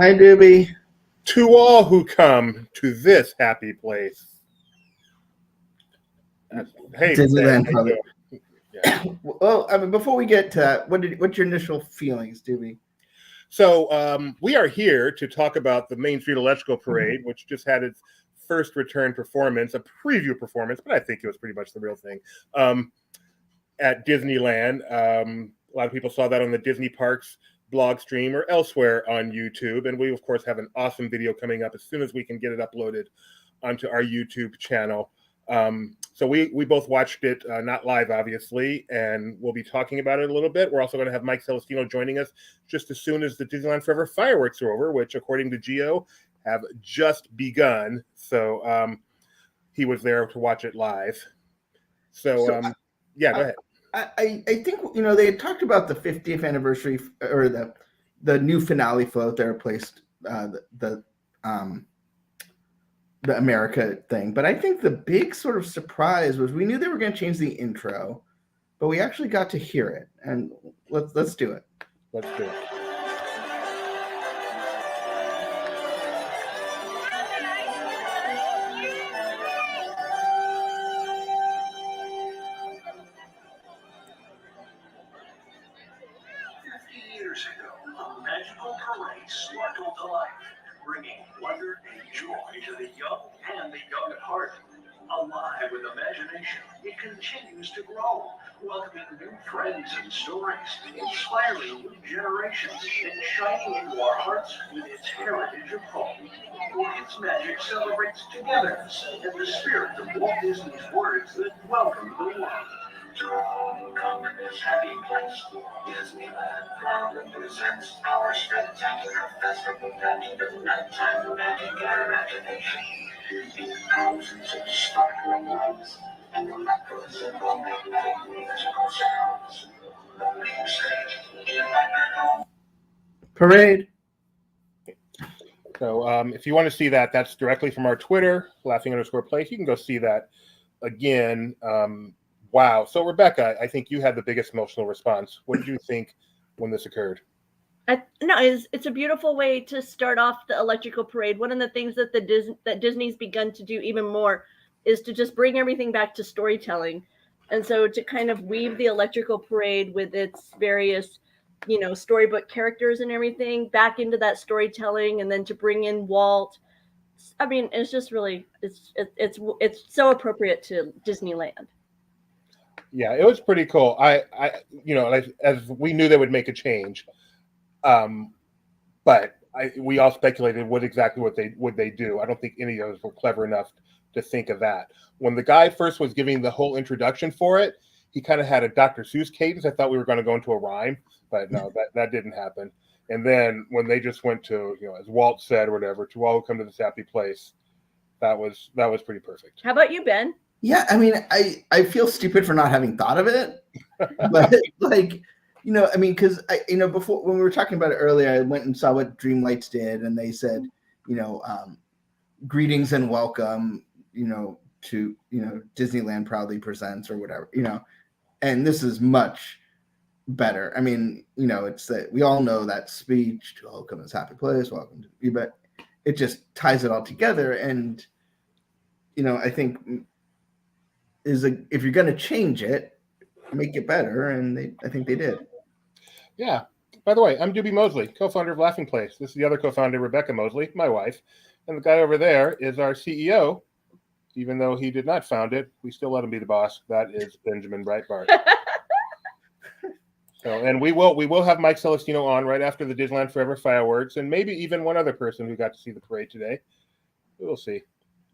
Hi, Doobie. To all who come to this happy place. Hey, Disneyland Ben, Park. yeah. Well, I mean, before we get to that, what's your initial feelings, Doobie? So we are here to talk about the Main Street Electrical Parade, which just had its first return performance, a preview performance, but I think it was pretty much the real thing, at Disneyland. A lot of people saw that on the Disney Parks blog stream or elsewhere on YouTube. And we, of course, have an awesome video coming up as soon as we can get it uploaded onto our YouTube channel. So we both watched it, not live, obviously, and we'll be talking about it a little bit. We're also going to have Mike Celestino joining us just as soon as the Disneyland Forever fireworks are over, which, according to Gio, have just begun. So he was there to watch it live. So yeah, go ahead. I think, they had talked about the 50th anniversary or the new finale float they replaced the America thing. But I think the big sort of surprise was we knew they were going to change the intro, but we actually got to hear it. And let's do it. Let's do it. Years ago, a magical parade sparkled to life, bringing wonder and joy to the young and the young at heart. Alive with imagination, it continues to grow, welcoming new friends and stories, inspiring new generations, and shining into our hearts with its heritage of home. Its magic celebrates togetherness and the spirit of Walt Disney's words that welcome the world. Come to this happy place. Disneyland proudly presents our spectacular festival packed with nighttime magic and imagination. Thousands of sparkling lights and remarkable musical sounds. The main stage, Parade. So if you want to see that, that's directly from our Twitter, laughing_place. You can go see that again. Wow. So, Rebecca, I think you had the biggest emotional response. What did you think when this occurred? It's a beautiful way to start off the electrical parade. One of the things that that Disney's begun to do even more is to just bring everything back to storytelling. And so to kind of weave the electrical parade with its various, storybook characters and everything back into that storytelling, and then to bring in Walt. I mean, it's just really, it's so appropriate to Disneyland. Yeah, it was pretty cool. As we knew they would make a change, but we all speculated what they do. I don't think any of us were clever enough to think of that. When the guy first was giving the whole introduction for it, he kind of had a Dr. Seuss cadence. I thought we were going to go into a rhyme, but no, that didn't happen. And then when they just went to, as Walt said or whatever, to all who come to this happy place, that was pretty perfect. How about you, Ben? Yeah, I mean, I feel stupid for not having thought of it, but because before when we were talking about it earlier, I went and saw what Dreamlights did, and they said, greetings and welcome, to Disneyland proudly presents or whatever, and this is much better. I mean, it's that we all know that speech to all come to this happy place, welcome to you, but it just ties it all together, and I think. If you're going to change it, make it better, and I think they did. Yeah. By the way, I'm Doobie Mosley, co-founder of Laughing Place. This is the other co-founder, Rebecca Mosley, my wife, and the guy over there is our CEO. Even though he did not found it, we still let him be the boss. That is Benjamin Breitbart. And we will have Mike Celestino on right after the Disneyland Forever fireworks, and maybe even one other person who got to see the parade today. We'll see.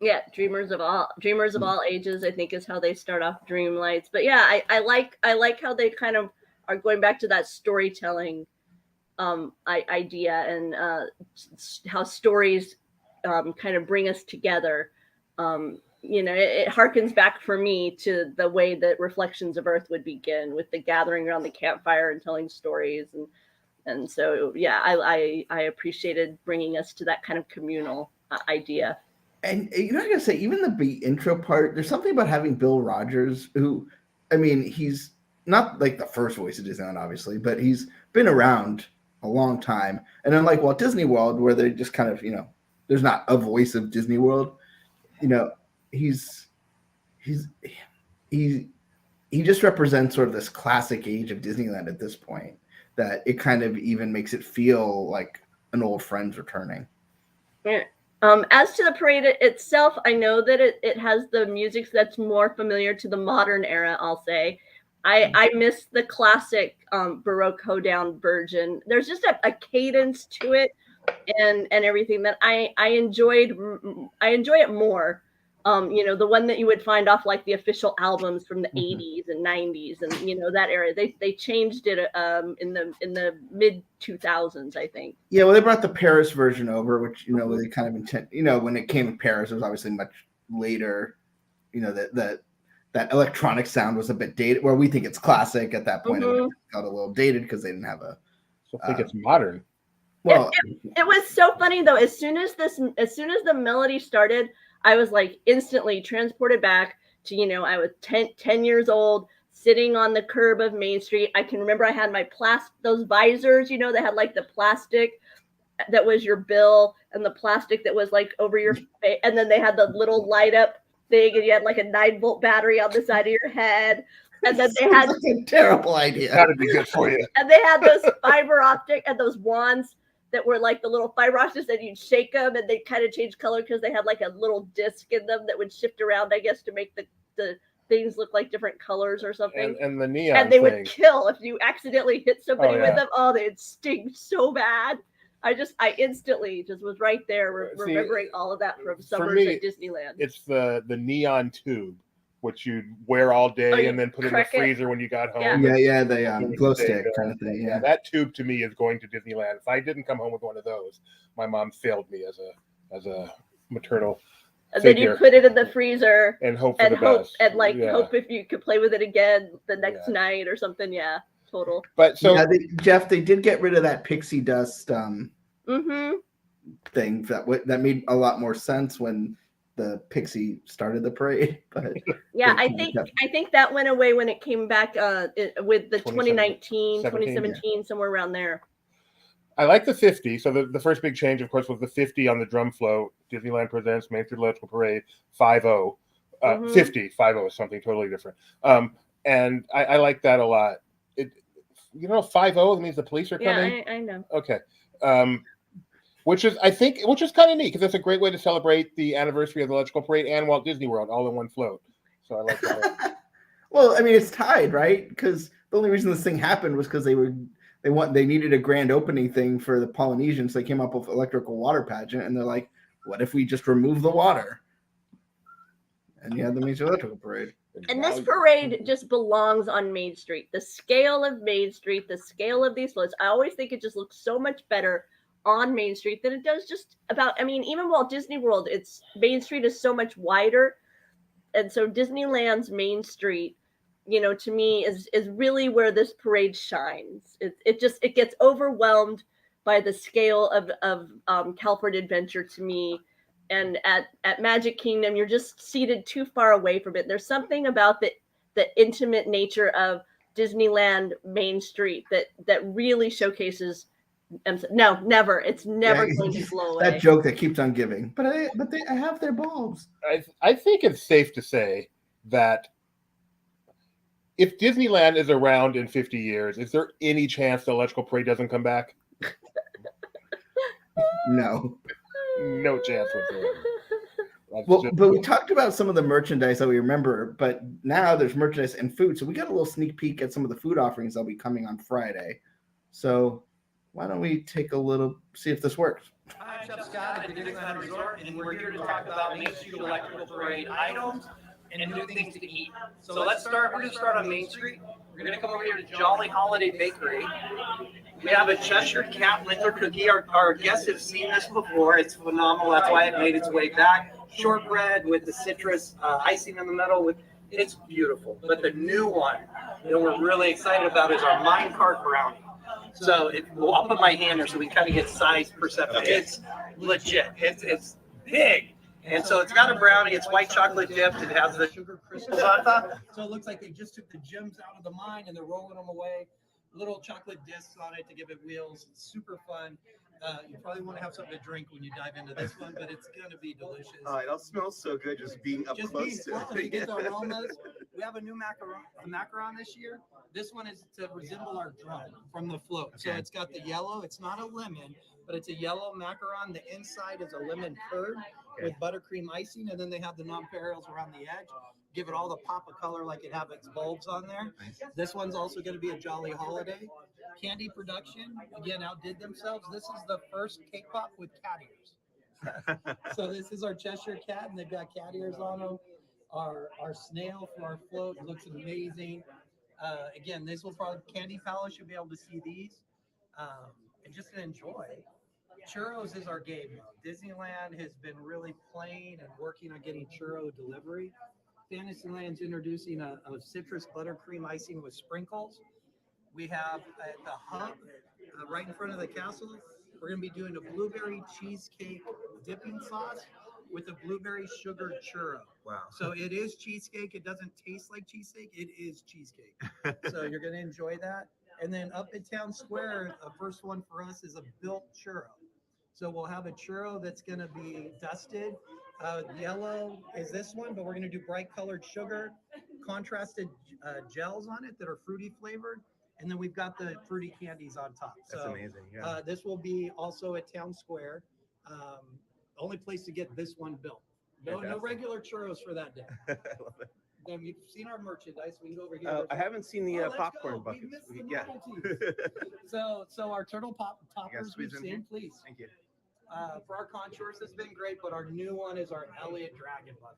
Yeah, dreamers of all ages, I think, is how they start off Dreamlights. But yeah, I like how they kind of are going back to that storytelling idea, and how stories kind of bring us together. It harkens back for me to the way that Reflections of Earth would begin, with the gathering around the campfire and telling stories, and so yeah, I appreciated bringing us to that kind of communal idea. And I gotta say, even the intro part, there's something about having Bill Rogers, who, I mean, he's not like the first voice of Disneyland, obviously, but he's been around a long time. And unlike Walt Disney World, where they just kind of, there's not a voice of Disney World, he just represents sort of this classic age of Disneyland at this point, that it kind of even makes it feel like an old friend's returning. Yeah. As to the parade itself, I know that it has the music that's more familiar to the modern era, I'll say. I miss the classic Baroque hoedown version. There's just a cadence to it and everything that I enjoy it more. The one that you would find off like the official albums from the 80s and 90s, and that era. They changed it in the mid 2000s, I think. Yeah, well, they brought the Paris version over, which they kind of intent. When it came to Paris, it was obviously much later. That electronic sound was a bit dated. Where we think it's classic, at that point it got a little dated because they didn't have a. So I think it's modern. Well, it was so funny though. As soon as the melody started, I was like instantly transported back to, I was 10 years old, sitting on the curb of Main Street. I can remember I had my those visors, they had like the plastic that was your bill and the plastic that was like over your face. And then they had the little light up thing, and you had like a 9-volt battery on the side of your head. And then they had a terrible idea. That'd be good for you. And they had those fiber optic and those wands that were like the little fiber optics, and you'd shake them and they kind of change color because they had like a little disc in them that would shift around, I guess, to make the things look like different colors or something. And the neon and they thing would kill if you accidentally hit somebody with them. Oh, they'd sting so bad. I instantly just was right there remembering all of that from summers at Disneyland. It's the neon tube, which you'd wear all day and then put in the freezer when you got home. Yeah, the glow stick kind of thing. Yeah, that tube to me is going to Disneyland. If I didn't come home with one of those, my mom failed me as a maternal. And then you put it in the freezer and hope for the best. And hope if you could play with it again the next night or something. Yeah, total. But so Jeff, they did get rid of that pixie dust thing that made a lot more sense when the Pixie started the parade. But yeah, I think that went away when it came back with the 2019, 2017, somewhere around there. I like the 50. So the first big change, of course, was the 50 on the drum float. Disneyland Presents Main Street Electrical Parade 50. 50 is something totally different. And I like that a lot. 50 means the police are coming. Yeah, I know. Okay. Which is kind of neat, because it's a great way to celebrate the anniversary of the Electrical Parade and Walt Disney World all in one float. So I like that. Well, I mean, it's tied, right? Because the only reason this thing happened was because they needed a grand opening thing for the Polynesians. So they came up with electrical water pageant, and they're like, what if we just remove the water? And you had the Main Street Electrical Parade. And this parade just belongs on Main Street. The scale of Main Street, the scale of these floats, I always think it just looks so much better on Main Street than it does just about, even Walt Disney World, Main Street is so much wider. And so Disneyland's Main Street, to me is really where this parade shines. It gets overwhelmed by the scale of California Adventure to me. And at Magic Kingdom, you're just seated too far away from it. There's something about the intimate nature of Disneyland Main Street that really showcases. No, never. It's never going to blow away. That joke that keeps on giving. But I have their bulbs. I think it's safe to say that if Disneyland is around in 50 years, is there any chance the Electrical Parade doesn't come back? No. No chance whatsoever. But we talked about some of the merchandise that we remember, but now there's merchandise and food. So we got a little sneak peek at some of the food offerings that'll be coming on Friday. So why don't we take a little, see if this works? Hi, I'm Chef Scott at the Disneyland Resort, and we're here to talk about Main Street Electrical Parade items and new things to eat. So we're going to start on Main Street. We're going to come over here to Jolly Holiday Bakery. We have a Cheshire Cat Licker cookie. Our guests have seen this before. It's phenomenal. That's why it made its way back. Shortbread with the citrus icing in the middle. It's beautiful. But the new one that we're really excited about is our minecart brownie. So I'll put my hand there so we kind of get size perception. Okay. It's legit. It's big. And so it's got a brownie. It's white chocolate dipped. It has the sugar crystals on top. So it looks like they just took the gems out of the mine and they're rolling them away. Little chocolate discs on it to give it wheels. It's super fun. You probably want to have something to drink when you dive into this one, but it's going to be delicious. It all smells so good just being up close to it. You get the aromas. We have a new macaron this year. This one is to resemble our drum from the float. Okay. So it's got the yellow. It's not a lemon, but it's a yellow macaron. The inside is a lemon curd with buttercream icing, and then they have the nonpareils around the edge. Give it all the pop of color like it has its bulbs on there. Nice. This one's also going to be a Jolly Holiday. Candy production, again, outdid themselves. This is the first cake pop with cat ears. So this is our Cheshire Cat, and they've got cat ears on them. Our snail for our float looks amazing. Again, this will probably, Candy Palace, you'll be able to see these. And just enjoy. Churros is our game mode. Disneyland has been really playing and working on getting churro delivery. Fantasyland's introducing a citrus buttercream icing with sprinkles. We have at the hub, right in front of the castle, we're going to be doing a blueberry cheesecake dipping sauce with a blueberry sugar churro. Wow. So it is cheesecake. It doesn't taste like cheesecake. It is cheesecake. So you're going to enjoy that. And then up at Town Square, the first one for us is a built churro. So we'll have a churro that's going to be dusted. Yellow is this one, but we're going to do bright colored sugar, contrasted gels on it that are fruity flavored. And then we've got the fruity candies on top. That's amazing. Yeah. This will be also at Town Square. Only place to get this one built. No regular churros for that day. I love it. Then you've seen our merchandise. We can go over here. I haven't seen the popcorn go. buckets. We missed the so our turtle toppers we've seen, please. Thank you. For our contours has been great, but our new one is our Elliott Dragon bucket.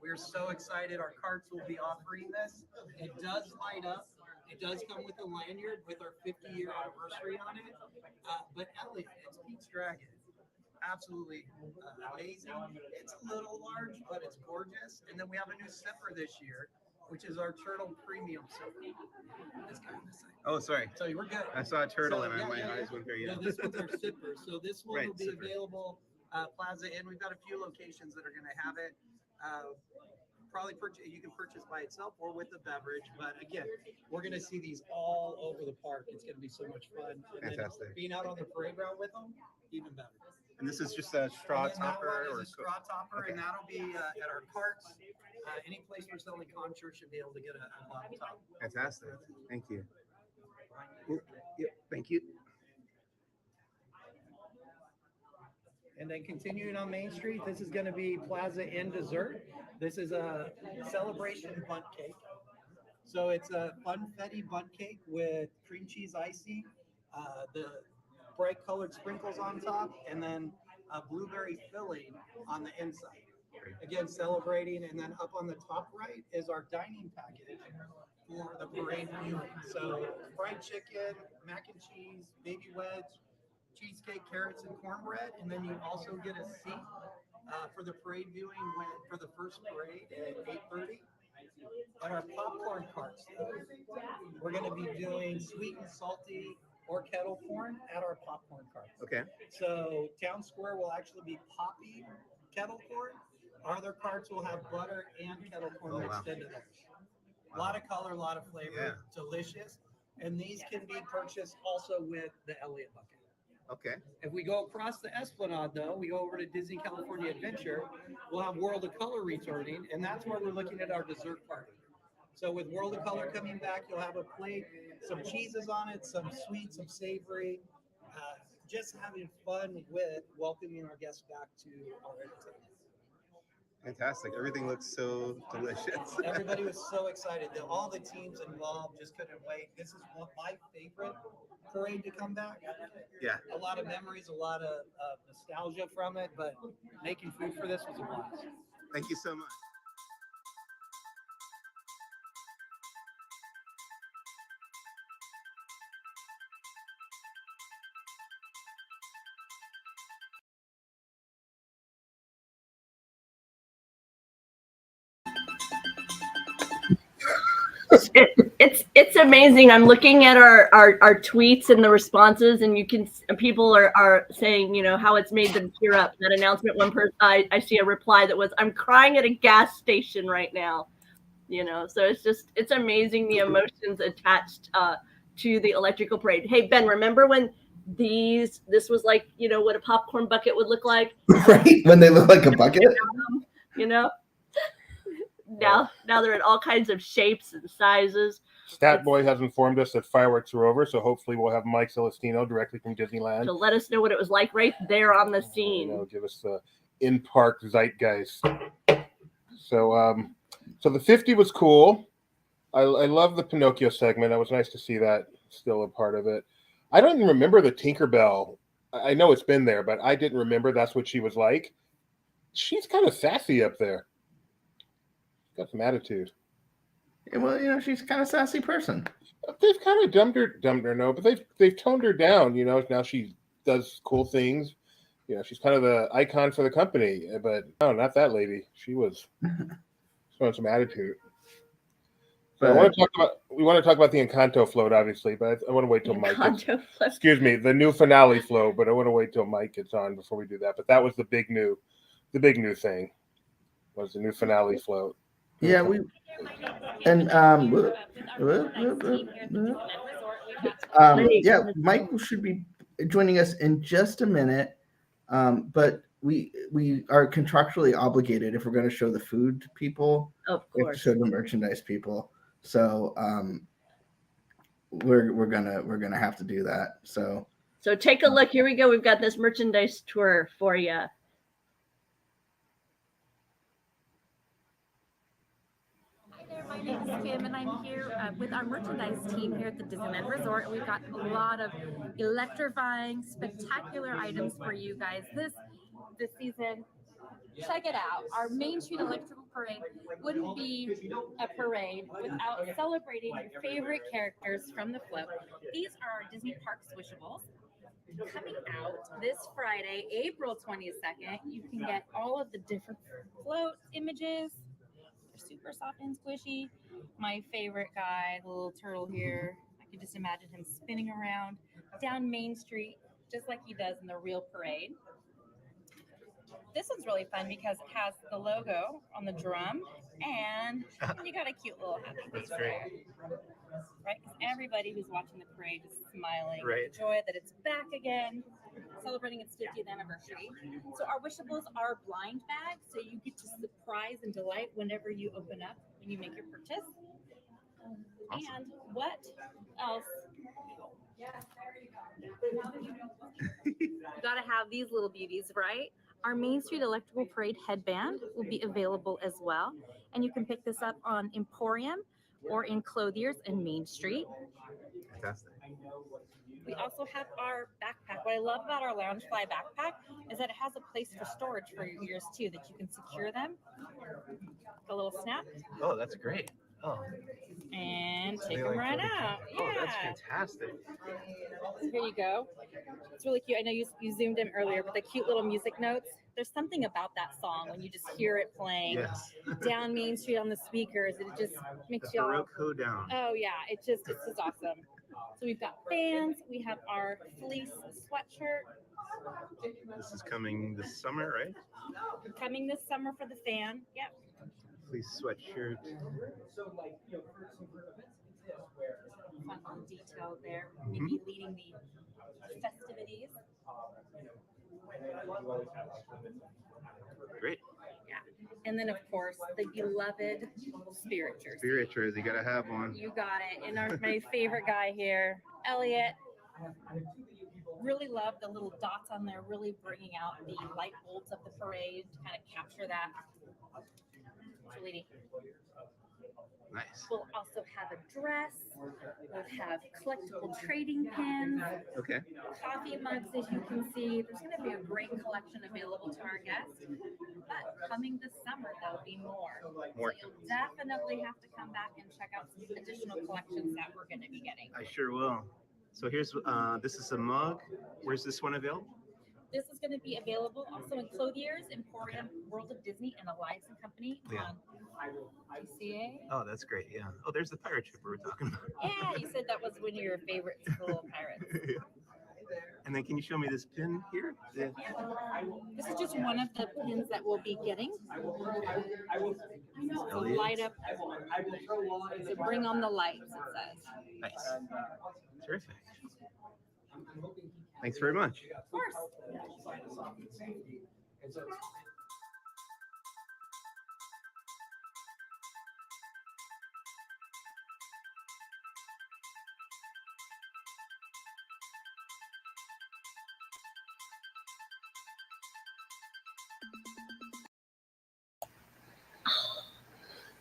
We're so excited. Our carts will be offering this. It does light up. It does come with a lanyard with our 50-year anniversary on it. But Elliott, it's Pete's Dragon. Absolutely amazing. It's a little large, but it's gorgeous. And then we have a new sipper this year, which is our Turtle Premium sipper. It's kind of the same. Oh, sorry. So we're good. I saw a turtle and my eyes went there. Yeah, this one's our sipper. So this one will be sipper. available Plaza Inn. We've got a few locations that are going to have it. Probably you can purchase by itself or with a beverage. But again, we're going to see these all over the park. It's going to be so much fun. And fantastic. Being out on the parade ground with them, even better. And this is just a straw topper, or a straw topper, and that'll be at our carts. Any place we're selling contour should be able to get a bottle top. Fantastic. Thank you. Yep. Thank you. And then continuing on Main Street, this is going to be Plaza Inn dessert. This is a celebration bundt cake. So it's a funfetti bundt cake with cream cheese icing, the bright colored sprinkles on top, and then a blueberry filling on the inside. Again, celebrating. And then up on the top right is our dining package for the parade viewing. So fried chicken, mac and cheese, baby wedge, cheesecake, carrots, and cornbread. And then you also get a seat for the parade viewing for the first parade at 8:30. And our popcorn carts, we're going to be doing sweet and salty or kettle corn at our popcorn carts. Okay. So Town Square will actually be popping kettle corn. Our other carts will have butter and kettle corn mixed into theirs. A lot of color, a lot of flavor, delicious. And these can be purchased also with the Elliott bucket. Okay. If we go across the Esplanade, though, we go over to Disney California Adventure, we'll have World of Color returning, and that's where we're looking at our dessert party. So with World of Color coming back, you'll have a plate, some cheeses on it, some sweet, some savory, just having fun with welcoming our guests back to our entertainment. Fantastic. Everything looks so delicious. Everybody was so excited. All the teams involved just couldn't wait. This is my favorite parade to come back. Yeah. A lot of memories, a lot of nostalgia from it, but making food for this was a blast. Thank you so much. It's amazing. I'm looking at our tweets and the responses, and people are saying, how it's made them tear up. That announcement, one person, I see a reply that was, "I'm crying at a gas station right now." So it's amazing the emotions attached to the electrical parade. Hey, Ben, remember when this was like, what a popcorn bucket would look like? Right? When they look like a bucket? Now they're in all kinds of shapes and sizes. Statboy has informed us that fireworks are over, so hopefully we'll have Mike Celestino directly from Disneyland to let us know what it was like right there on the scene. Give us the in-park zeitgeist. So the 50 was cool. I love the Pinocchio segment. It was nice to see that still a part of it. I don't even remember the Tinkerbell. I know it's been there, but I didn't remember that's what she was like. She's kind of sassy up there. Got some attitude. Yeah, well, she's kind of sassy person. They've kind of dumbed her, no, but they've toned her down. Now she does cool things. She's kind of the icon for the company. But no, not that lady. She was showing some attitude. So we want to talk about the Encanto float, obviously, but I want to wait till Mike gets, excuse me, the new finale float, but I want to wait till Mike gets on before we do that. But that was the big new thing was the new finale float. Yeah, Mike should be joining us in just a minute, but we are contractually obligated if we're going to show the food to people, of course, we have to show the merchandise people. So we're gonna have to do that. So take a look. Here we go. We've got this merchandise tour for you. My name is Kim, and I'm here with our merchandise team here at the Disneyland Resort. We've got a lot of electrifying, spectacular items for you guys this season. Check it out. Our Main Street Electrical Parade wouldn't be a parade without celebrating your favorite characters from the float. These are our Disney Park Wishables. Coming out this Friday, April 22nd, you can get all of the different float images. They're super soft and squishy. My favorite guy, the little turtle here, I can just imagine him spinning around down Main Street, just like he does in the real parade. This one's really fun because it has the logo on the drum, and you got a cute little happy face there. Right? Because everybody who's watching the parade is smiling with joy that it's back again, celebrating its 50th anniversary. So our Wishables are blind bags, so you get to surprise and delight whenever you open up when you make your purchase. Awesome. And what else? You gotta have these little beauties, right? Our Main Street Electrical Parade headband will be available as well, and you can pick this up on Emporium or in Clothiers and Main Street. Fantastic. We also have our backpack. What I love about our Loungefly backpack is that it has a place for storage for your ears too, that you can secure them. A little snap. Oh, that's great. Oh. And take them right out. Oh, that's fantastic. So here you go. It's really cute. I know you zoomed in earlier, but the cute little music notes. There's something about that song when you just hear it playing down Main Street on the speakers. It just makes you all Baroque down. Oh yeah, it's just awesome. So we've got fans. We have our fleece sweatshirt. This is coming this summer, right? Coming this summer for the fan. Yep. Fleece sweatshirt. Fun little detail there. Maybe leading the festivities. Great. Yeah. And then, of course, the beloved Spirit jersey. Spirit jersey, you gotta have one. You got it. And my favorite guy here, Elliot. Really love the little dots on there, really bringing out the light bulbs of the parade to kind of capture that. Really nice. We'll also have a dress. We'll have collectible trading pins. Okay. Coffee mugs, as you can see. There's going to be a great collection available to our guests. But coming this summer, there'll be more. So you'll definitely have to come back and check out some additional collections that we're going to be getting. I sure will. So here's this is a mug. Where's this one available? this is going to be available also in Clothier's, Emporium, World of Disney, and Alliance and Company on GCA. Oh, that's great. Yeah. Oh, there's the pirate ship we were talking about. Yeah, you said that was one of your favorites, the little pirates. Yeah. And then can you show me this pin here? Yeah. This is just one of the pins that we'll be getting. So Elliot. light up. So bring on the lights, it says. Nice. Terrific. Thanks very much. Of course.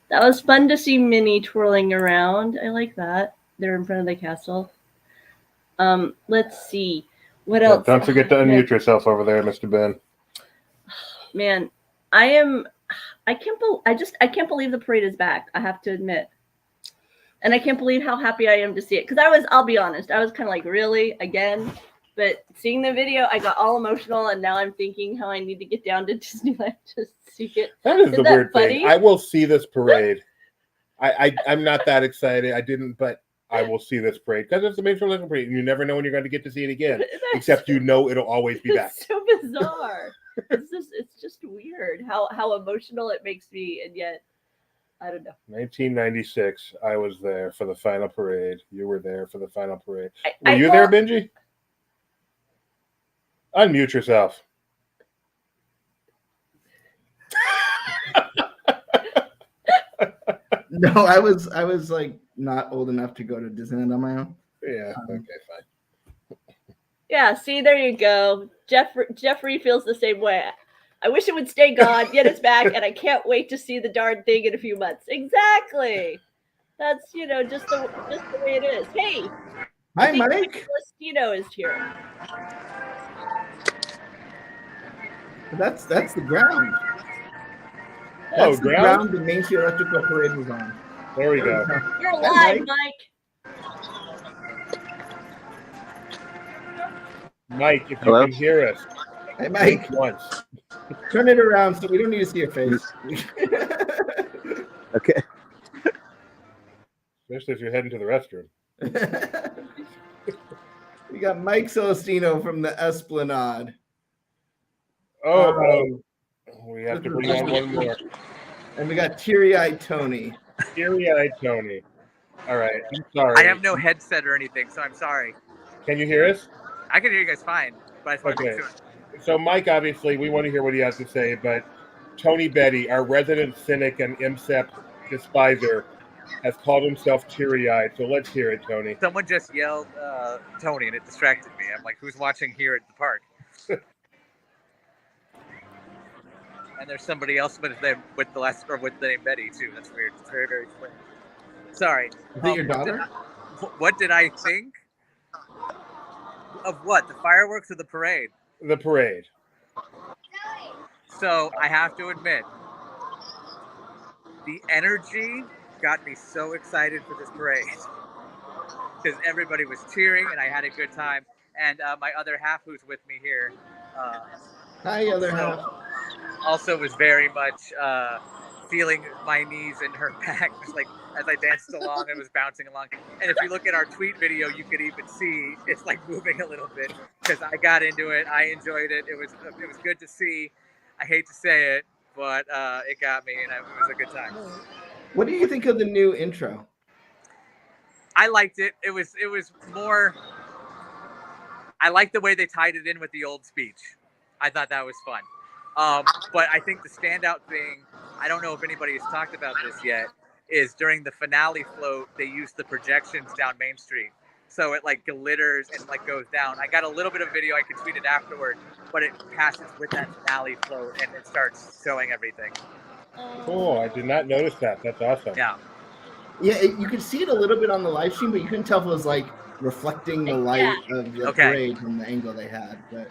That was fun to see Minnie twirling around. I like that. They're in front of the castle. Let's see. What else? Don't forget to unmute yourself over there, Mr. Ben. Man, I can't believe the parade is back. I have to admit. And I can't believe how happy I am to see it. Because I'll be honest, I was kind of like, really? Again? But seeing the video, I got all emotional, and now I'm thinking how I need to get down to Disneyland to see it. That is the Isn't that weird funny? thing. I will see this parade. I'm not that excited. I didn't, but I will see this parade because it's the Main Street Electrical Parade, and you never know when you're going to get to see it again. Except you know it'll always be back. It's so bizarre. It's just weird how emotional it makes me, and yet I don't know. 1996, I was there for the final parade. You were there for the final parade. I Were you there, Benji? Unmute yourself. No, I was like not old enough to go to Disneyland on my own. Yeah. Okay. Fine. Yeah. See, there you go. Jeffrey feels the same way. I wish it would stay gone, yet it's back, and I can't wait to see the darn thing in a few months. Exactly. That's just the way it is. Hey. Hi, Mike. Celestino is here. That's the ground. Oh, That's the ground? ground the Main Street Electrical Parade was on. There we go. You're Hi, live, Mike. Mike, if you Hello? can hear us, Hey, Mike, once. turn it around so we don't need to see your face. Okay. Especially if you're heading to the restroom. We got Mike Celestino from the Esplanade. Oh, we have to bring on one more. And we got Teary-Eyed Tony. Teary-eyed Tony. All right. I'm sorry. I have no headset or anything, so I'm sorry. Can you hear us? I can hear you guys fine, but I just want to Okay. make sure. So, Mike, obviously, we want to hear what he has to say, but Tony Betty, our resident cynic and IMSEP despiser, has called himself teary-eyed. So let's hear it, Tony. Someone just yelled Tony, and it distracted me. I'm like, who's watching here at the park? And there's somebody else with the name Betty too. That's weird. It's very, very strange. Sorry. Is it your daughter? What did I think? Of what? The fireworks or the parade? The parade. So I have to admit, the energy got me so excited for this parade because everybody was cheering and I had a good time. And my other half, who's with me here, Hi, other half. also was very much feeling my knees and her back, just like as I danced along and was bouncing along. And if you look at our tweet video, you could even see it's like moving a little bit because I got into it. I enjoyed it. It was good to see. I hate to say it, but it got me, and it was a good time. What do you think of the new intro? I liked it. It was more. I liked the way they tied it in with the old speech. I thought that was fun. But I think the standout thing, I don't know if anybody has talked about this yet, is during the finale float, they used the projections down Main Street. So it like glitters and like goes down. I got a little bit of video, I could tweet it afterward, but it passes with that finale float and it starts showing everything. Cool. I did not notice that. That's awesome. Yeah. Yeah, you could see it a little bit on the live stream, but you couldn't tell if it was like reflecting the light of the parade from the angle they had. But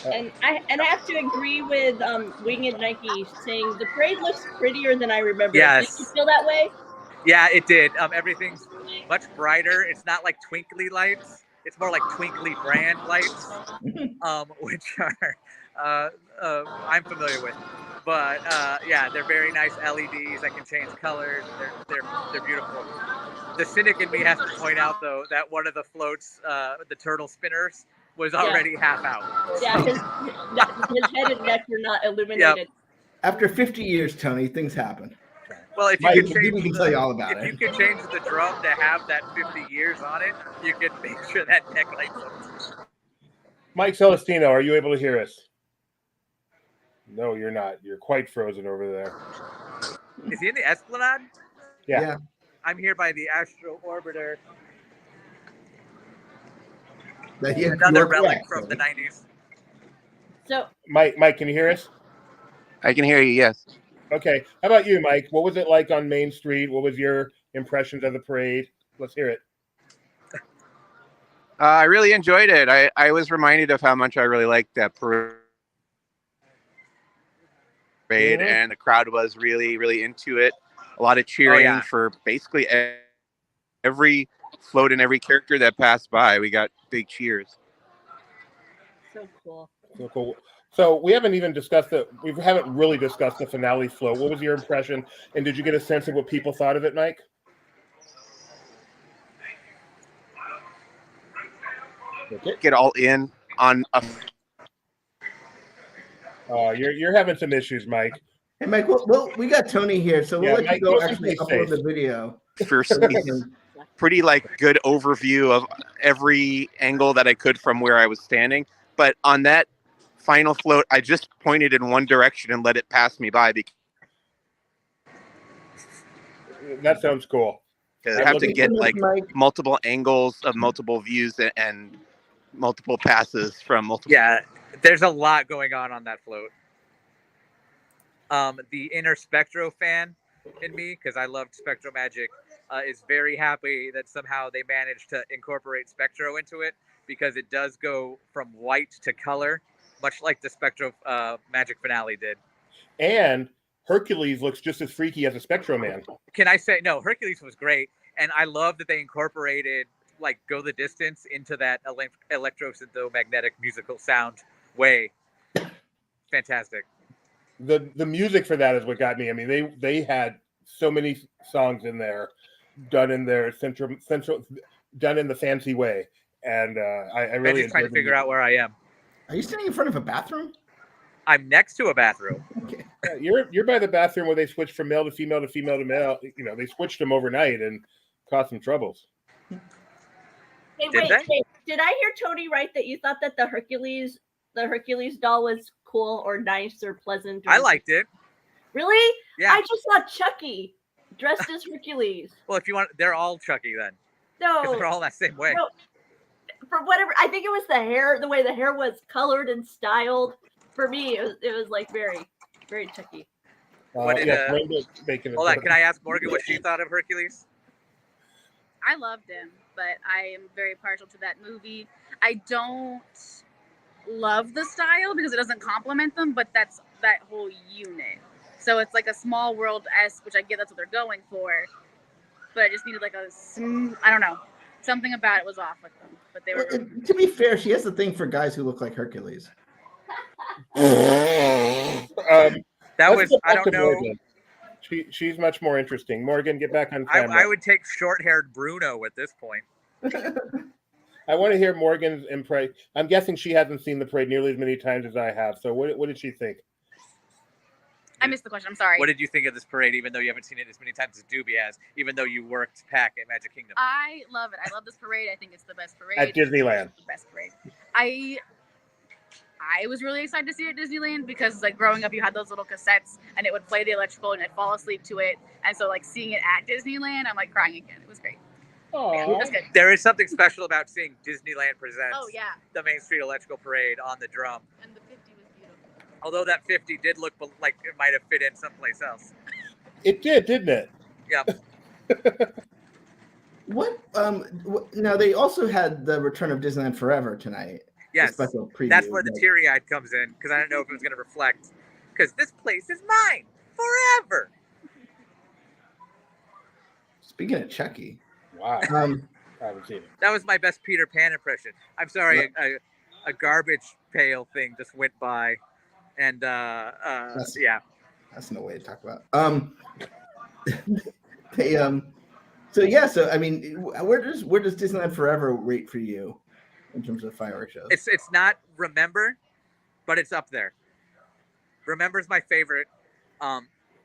And I have to agree with Winged Nike saying the parade looks prettier than I remember. Yes. Did you feel that way? Yeah, it did. Everything's much brighter. It's not like twinkly lights. It's more like twinkly brand lights, which are I'm familiar with. But yeah, they're very nice LEDs that can change colors. They're beautiful. The cynic in me has to point out though that one of the floats, the turtle spinners, was already half out. Yeah, his head and neck were not illuminated. After 50 years, Tony, things happen. Well, if you Mike, could He change can tell you all about if it. you could change the drum to have that 50 years on it, you could make sure that neck lights up. Mike Celestino, are you able to hear us? No, you're not. You're quite frozen over there. Is he in the Esplanade? Yeah. I'm here by the Astro Orbiter, Yeah, another you're relic correct, from the Tony. 90s. So Mike, can you hear us? I can hear you. Yes. Okay. How about you, Mike? What was it like on Main Street? What was your impressions of the parade? Let's hear it. I really enjoyed it. I was reminded of how much I really liked that parade, and the crowd was really, really into it. A lot of cheering for basically every float and every character that passed by. We got big cheers. so cool. So cool. So we haven't even discussed we haven't really discussed the finale float. What was your impression? And did you get a sense of what people thought of it, Mike? Okay. Get all in on a. You're having some issues, Mike. Hey, Mike, we got Tony here, so we'll let Mike, you go go actually someplace upload the safe. video. Pretty like good overview of every angle that I could from where I was standing. But on that final float, I just pointed in one direction and let it pass me by because That sounds cool. I have to get like multiple angles of multiple views and multiple passes from multiple. Yeah, there's a lot going on that float. The inner Spectro fan in me, because I loved Spectro Magic, is very happy that somehow they managed to incorporate Spectro into it, because it does go from white to color, much like the Spectro Magic finale did. And Hercules looks just as freaky as a Spectro Man. Can I say, no, Hercules was great, and I love that they incorporated like Go the Distance into that electro-synthomagnetic musical sound way. Fantastic. The music for that is what got me. I mean, they had so many songs in there, done in their central, done in the fancy way, and I really. I'm just trying to figure out where I am. Are you standing in front of a bathroom? I'm next to a bathroom. Okay. You're by the bathroom where they switched from male to female to female to male. You know, they switched them overnight and caused some troubles. Hey, wait, did I hear Tony right that you thought that the Hercules doll was cool or nice or pleasant? Or I liked it. Really? Yeah. I just saw Chucky dressed as Hercules. Well, if you want, they're all Chucky then. No, because they're all that same way. No, for whatever, I think it was the hair, the way the hair was colored and styled. For me, it was like very, very Chucky. What did, hold on, can I ask Morgan what she thought of Hercules? I loved him, but I am very partial to that movie. I don't love the style because it doesn't complement them, but that's that whole unit. So it's like a small world-esque, which I get that's what they're going for. But I just needed like I don't know. Something about it was off with them. But they were. To be fair, she has a thing for guys who look like Hercules. That was, I don't know. Morgan. She's much more interesting. Morgan, get back on camera. I would take short-haired Bruno at this point. I want to hear Morgan's impression. I'm guessing she hasn't seen the parade nearly as many times as I have. So what did she think? I missed the question. I'm sorry. What did you think of this parade, even though you haven't seen it as many times as Doobie has, even though you worked Pack at Magic Kingdom? I love it. I love this parade. I think it's the best parade. At Disneyland. The best parade. I was really excited to see it at Disneyland because, like, growing up, you had those little cassettes and it would play the electrical and I'd fall asleep to it. And so, like, seeing it at Disneyland, I'm like crying again. It was great. Yeah, there is something special about seeing Disneyland Presents the Main Street Electrical Parade on the drum. And the 50 was beautiful. Although that 50 did look like it might have fit in someplace else. It did, didn't it? Yeah. Now they also had the return of Disneyland Forever tonight. Yes, that's where the teary-eyed comes in, because I don't know if it was going to reflect, because this place is mine forever. Speaking of Chucky, wow. I haven't seen it. That was my best Peter Pan impression. I'm sorry, a garbage pail thing just went by, and yeah. That's no way to talk about. So I mean, where does Disneyland Forever rate for you in terms of fireworks shows? It's not Remember, but it's up there. Remember's my favorite.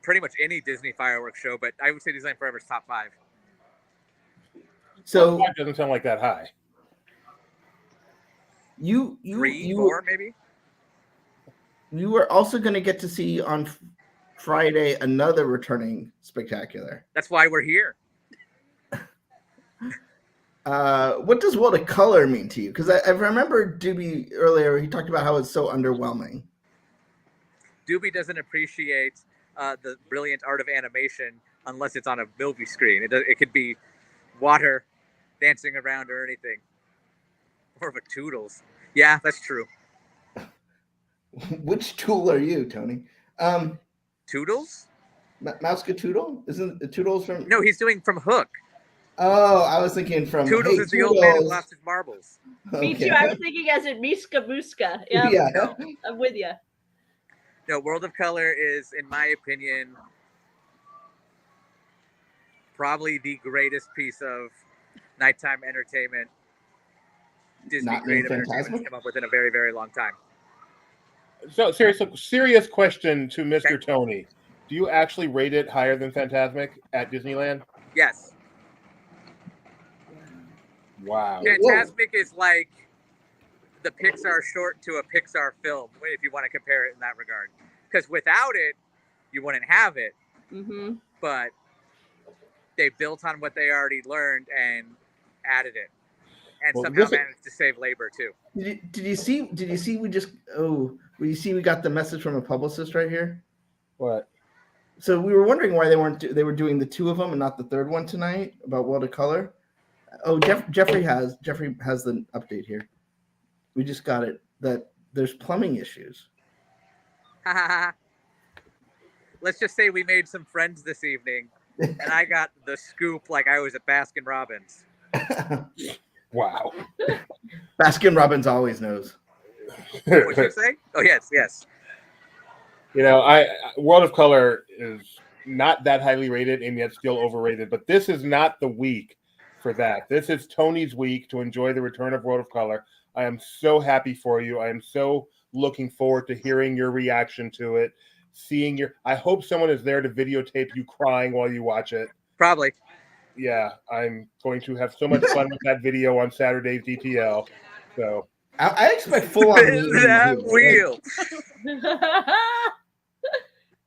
Pretty much any Disney fireworks show, but I would say Disneyland Forever's top 5. So it doesn't sound like that high. You 3, 4 maybe. You were also going to get to see on Friday another returning spectacular. That's why we're here. What does World of Color mean to you? Because I remember Doobie earlier. He talked about how it's so underwhelming. Doobie doesn't appreciate the brilliant art of animation unless it's on a movie screen. It could be water dancing around or anything. More of a Toodles. Yeah, that's true. Which tool are you, Tony? Toodles? Mouse-Toodle? Isn't the Toodles from? No, he's doing from Hook. Oh, I was thinking from Toodles is the old man who lost his marbles. Me too. I was thinking as in Miska Muska. Yeah, yeah. I'm with you. No, World of Color is, in my opinion, probably the greatest piece of nighttime entertainment Disney Not creative named entertainment has Fantasmic? come up with in a very, very long time. So serious question to Mr. Okay. Tony. Do you actually rate it higher than Fantasmic at Disneyland? Yes. Wow. Fantasmic is like the Pixar short to a Pixar film, if you want to compare it in that regard. Because without it, you wouldn't have it. Mm-hmm. But they built on what they already learned and added it, and somehow managed to save labor too. Did you see? We got the message from a publicist right here. What? So we were wondering why they were doing the 2 of them and not the third one tonight about World of Color. Oh, Jeffrey has the update here. We just got it that there's plumbing issues. Let's just say we made some friends this evening, and I got the scoop like I was at Baskin Robbins. Wow. Baskin Robbins always knows. What'd you say? Oh, yes. You know, World of Color is not that highly rated and yet still overrated, but this is not the week for that. This is Tony's week to enjoy the return of World of Color. I am so happy for you. I am so looking forward to hearing your reaction to it, I hope someone is there to videotape you crying while you watch it. Probably. Yeah, I'm going to have so much fun with that video on Saturday's DTL. So I expect full on that wheel.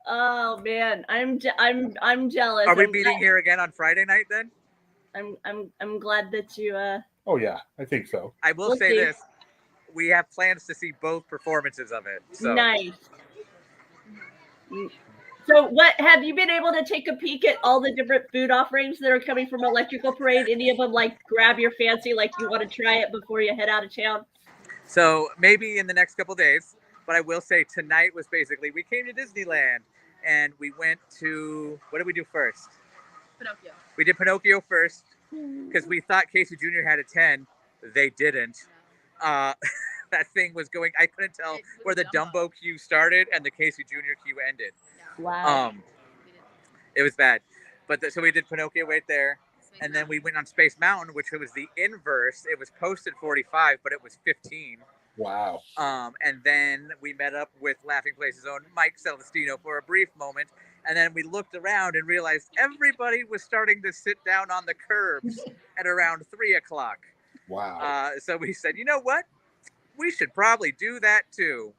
Oh man, I'm jealous. Are we meeting here again on Friday night then? I'm glad that you Oh yeah, I think so. I will say this. We have plans to see both performances of it. So. Nice. So what have you been able to take a peek at all the different food offerings that are coming from Electrical Parade? Any of them like grab your fancy, like you want to try it before you head out of town? So maybe in the next couple days, but I will say tonight was basically, we came to Disneyland and we went to, what did we do first? Pinocchio. We did Pinocchio first because we thought Casey Jr. had a 10. They didn't. That thing was going, I couldn't tell where the Dumbo queue started and the Casey Jr. queue ended. Wow. It was bad. But so we did Pinocchio right there. And then we went on Space Mountain, which was the inverse. It was posted 45, but it was 15. Wow. And then we met up with Laughing Place's own Mike Celestino for a brief moment. And then we looked around and realized everybody was starting to sit down on the curbs at around 3 o'clock. Wow. So we said, you know what? We should probably do that too.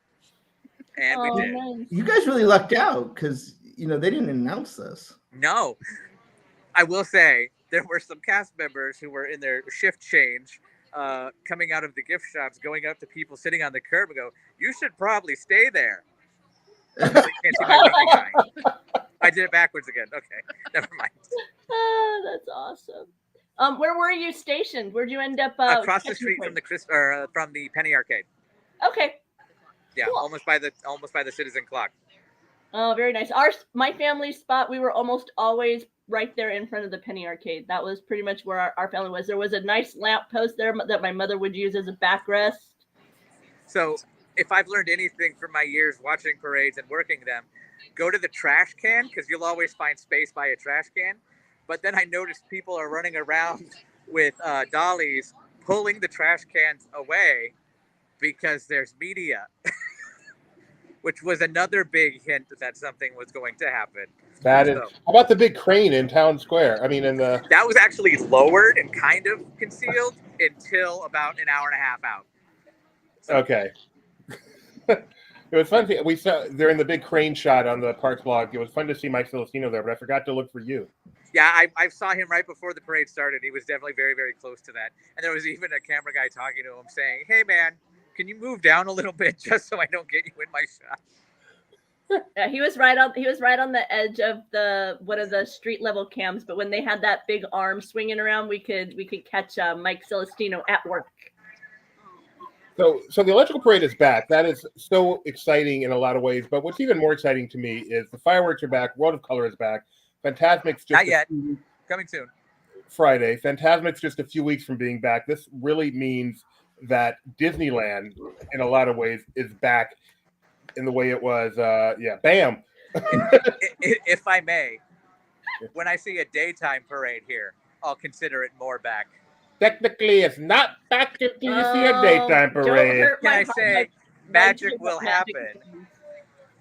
And we did. Nice. You guys really lucked out because they didn't announce this. No. I will say there were some cast members who were in their shift change coming out of the gift shops, going up to people sitting on the curb and go, you should probably stay there. You can't see my winking eye. I did it backwards again. Okay, never mind. Oh, that's awesome. Where were you stationed? Where'd you end up? Across the street from the Penny Arcade. Okay. Yeah, cool. almost by the Citizen Clock. Oh, very nice. My family spot, we were almost always right there in front of the Penny Arcade. That was pretty much where our family was. There was a nice lamp post there that my mother would use as a backrest. So if I've learned anything from my years watching parades and working them, go to the trash can because you'll always find space by a trash can. But then I noticed people are running around with dollies pulling the trash cans away because there's media, which was another big hint that something was going to happen. That is. So, How about the big crane in Town Square? I mean, in the. that was actually lowered and kind of concealed until about an hour and a half out. So, Okay. It was fun. We saw during the big crane shot on the Parks blog. It was fun to see Mike Celestino there, but I forgot to look for you. yeah, I saw him right before the parade started. He was definitely very, very close to that. And there was even a camera guy talking to him saying, "Hey, man, can you move down a little bit just so I don't get you in my shot?" Yeah, he was right on the edge of one of the street level cams. But when they had that big arm swinging around, we could catch Mike Celestino at work. So the electrical parade is back. That is so exciting in a lot of ways. But what's even more exciting to me is the fireworks are back. World of Color is back. Fantasmic's just Not yet. Coming soon. Friday. Fantasmic's just a few weeks from being back. This really means that Disneyland, in a lot of ways, is back in the way it was. Bam. If I may, when I see a daytime parade here, I'll consider it more back. Technically, it's not back until you see a daytime parade. Can I say magic will happen?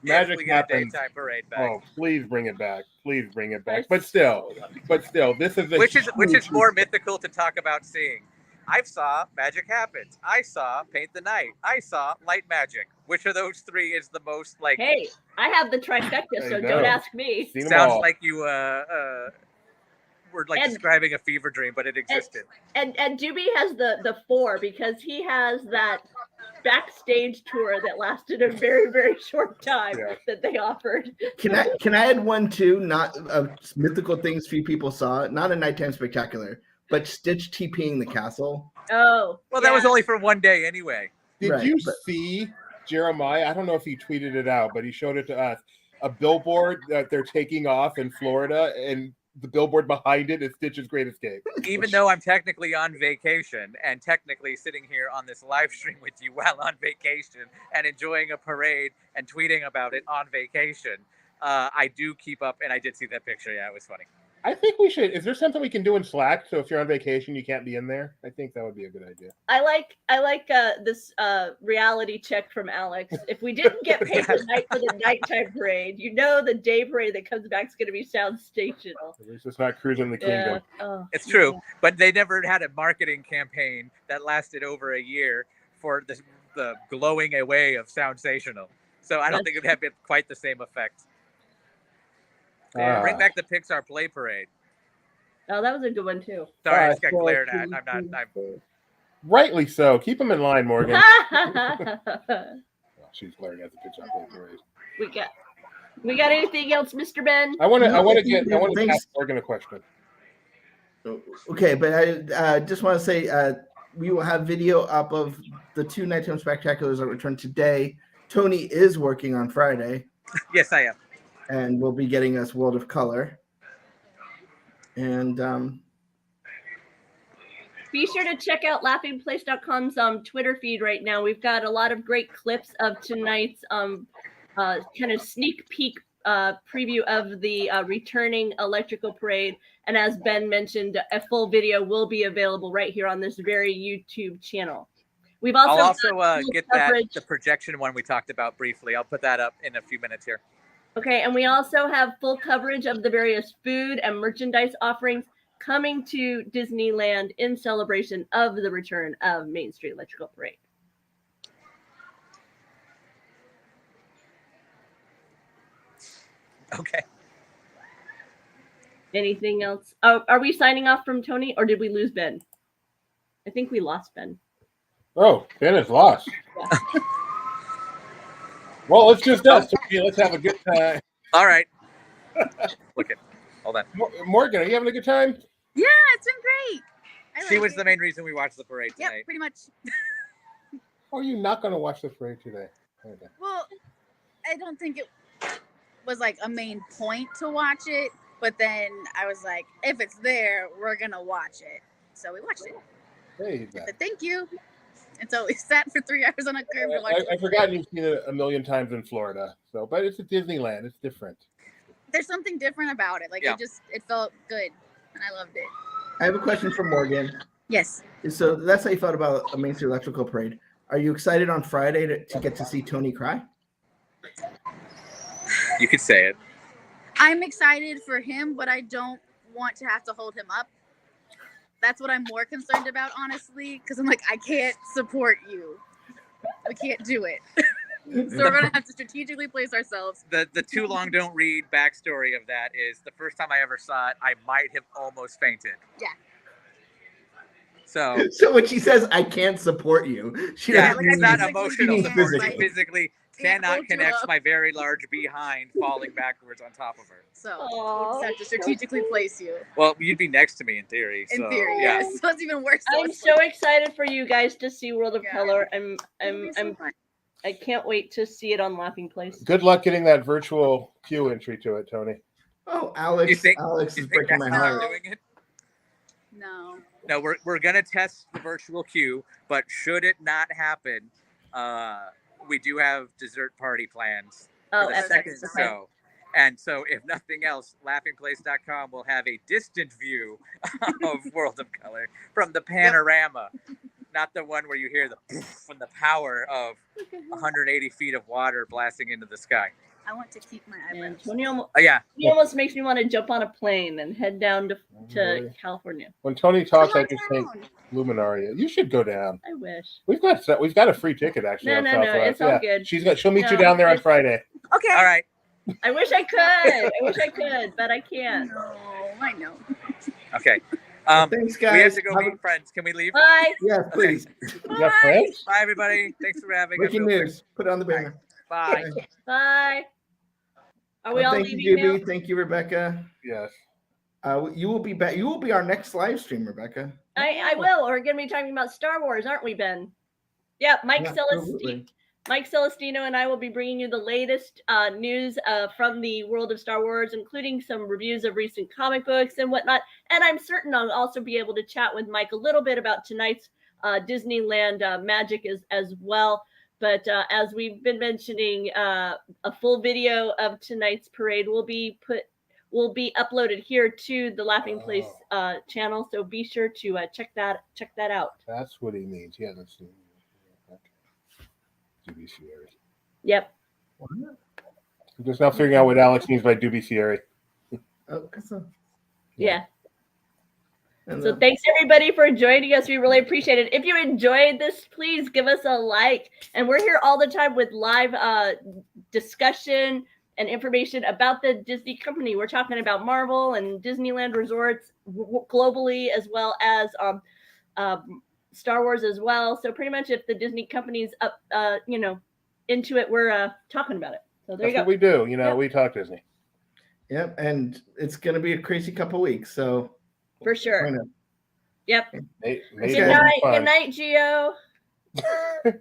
Magic if we get a happens. daytime parade back. Oh, please bring it back. Please bring it back. But still, this is which is more mythical to talk about seeing. I saw Magic Happens. I saw Paint the Night. I saw Light Magic. Which of those three is the most like? Hey, I have the trifecta, so don't ask me. Sounds like you were like describing a fever dream, but it existed. And Doobie has the 4 because he has that backstage tour that lasted a very, very short time that they offered. Can I add one too? Not mythical things few people saw. Not a nighttime spectacular, but Stitch TPing the castle. Oh, well, that was only for one day anyway. Did you see Jeremiah? I don't know if he tweeted it out, but he showed it to us. A billboard that they're taking off in Florida, and the billboard behind it is Stitch's Great Escape. Even though I'm technically on vacation and technically sitting here on this live stream with you while on vacation and enjoying a parade and tweeting about it on vacation, I do keep up, and I did see that picture. Yeah, it was funny. I think we should. Is there something we can do in Slack? So if you're on vacation, you can't be in there. I think that would be a good idea. I like this reality check from Alex. If we didn't get paid tonight for the nighttime parade, the day parade that comes back is going to be sensational. At least it's not Cruising the Kingdom. Oh, it's true, but they never had a marketing campaign that lasted over a year for the glowing away of Soundsational. So I don't think it would have been quite the same effect. Bring back the Pixar Play Parade. Oh, that was a good one too. Sorry, I just got glared at. I'm Rightly so. Keep them in line, Morgan. She's glaring at the Pixar Play Parade. We got anything else, Mr. Ben? I want to ask Morgan a question. Okay, but I just want to say we will have video up of the 2 nighttime spectaculars that return today. Tony is working on Friday. Yes, I am. And we'll be getting us World of Color. And be sure to check out laughingplace.com's Twitter feed right now. We've got a lot of great clips of tonight's kind of sneak peek preview of the returning electrical parade. And as Ben mentioned, a full video will be available right here on this very YouTube channel. I'll also get the projection one we talked about briefly. I'll put that up in a few minutes here. Okay, and we also have full coverage of the various food and merchandise offerings coming to Disneyland in celebration of the return of Main Street Electrical Parade. Okay. Anything else? Oh, are we signing off from Tony, or did we lose Ben? I think we lost Ben. Oh, Ben is lost. Yeah. Well, it's just us. Let's have a good time. All right. Look it. Hold on. Morgan, are you having a good time? Yeah, it's been great. She was the main reason we watched the parade tonight. Yeah, pretty much. Are you not going to watch the parade today? Well, I don't think it was like a main point to watch it. But then I was like, if it's there, we're gonna watch it. So we watched it. There you I go. said, thank you. And so we sat for 3 hours on a curb to watch it. I've forgotten you've seen it a million times in Florida. So, but it's a Disneyland. It's different. There's something different about it. Like it felt good, and I loved it. I have a question for Morgan. Yes. So that's how you felt about a Main Street Electrical Parade. Are you excited on Friday to get to see Tony cry? You could say it. I'm excited for him, but I don't want to have to hold him up. That's what I'm more concerned about, honestly, because I'm like, I can't support you. We can't do it. So we're going to have to strategically place ourselves. The too long don't read backstory of that is the first time I ever saw it, I might have almost fainted. Yeah. So when she says, I can't support you, she yeah, doesn't it's mean not physically emotional can't, support. like- She physically Can't cannot hold you connect up. my very large behind falling backwards on top of her. So Aw. we'll just have to strategically place you. Well, you'd be next to me in theory. In So, theory, yeah. yes. So it's even worse. I'm so excited for you guys to see World of Yeah. Color. It'll be so fun. I can't wait to see it on Laughing Place. Good luck getting that virtual queue entry to it, Tony. Oh, Alex You think- is You think breaking that's my how heart. I'm doing it? No. No, we're gonna test the virtual queue, but should it not happen, we do have dessert party plans Oh, for the epic. second Okay. show. And so, if nothing else, laughingplace.com will have a distant view of World of Color from the panorama, not the one where you hear the poof from the power of 180 feet of water blasting into the sky. I want to keep my And eyebrows. Tony almost, Oh, yeah. he almost makes me want to jump on a plane and head down to Really? California. When Tony talks, I Come just on think down. Luminaria. You should go down. I wish. We've got a free ticket actually. No, on no, no, Southwest. it's all good. She'll meet you No, down there on it's- Friday. Okay. All right. I wish I could. I wish I could, but I can't. No, I know. Okay. Thanks, We have guys. to go Have a- meet friends. Can we leave? Bye. Yeah, please. You got friends? Bye, everybody. Thanks for having us. Breaking news. Put it on the banner. Bye. Bye. Are we all Thank leaving you, now? Juby. Thank you, Rebecca. Yes. You will be back. You will be our next live stream, Rebecca. I will. We're going to be talking about Star Wars, aren't we, Ben? Yeah, Yeah, absolutely. Mike Celestino and I will be bringing you the latest news from the world of Star Wars, including some reviews of recent comic books and whatnot. And I'm certain I'll also be able to chat with Mike a little bit about tonight's Disneyland magic as well. But as we've been mentioning, a full video of tonight's parade will be uploaded here to the Laughing Place channel. So be sure to check that out. That's what he means. Yeah, let's see. Judiciary. Yep. I'm just now figuring out what Alex means by judiciary. Oh, so. Yeah. And So thanks everybody for joining us. We really appreciate it. If you enjoyed this, please give us a like. And we're here all the time with live discussion and information about the Disney company. We're talking about Marvel and Disneyland resorts globally, as well as Star Wars as well. So pretty much if the Disney company's up, into it, we're talking about it. So there That's you go. what we do. Yeah. We talk Disney. Yep, and it's gonna be a crazy couple weeks. So For sure. why not? Yep. Maybe Good it'll be night. fun. Good night, Gio.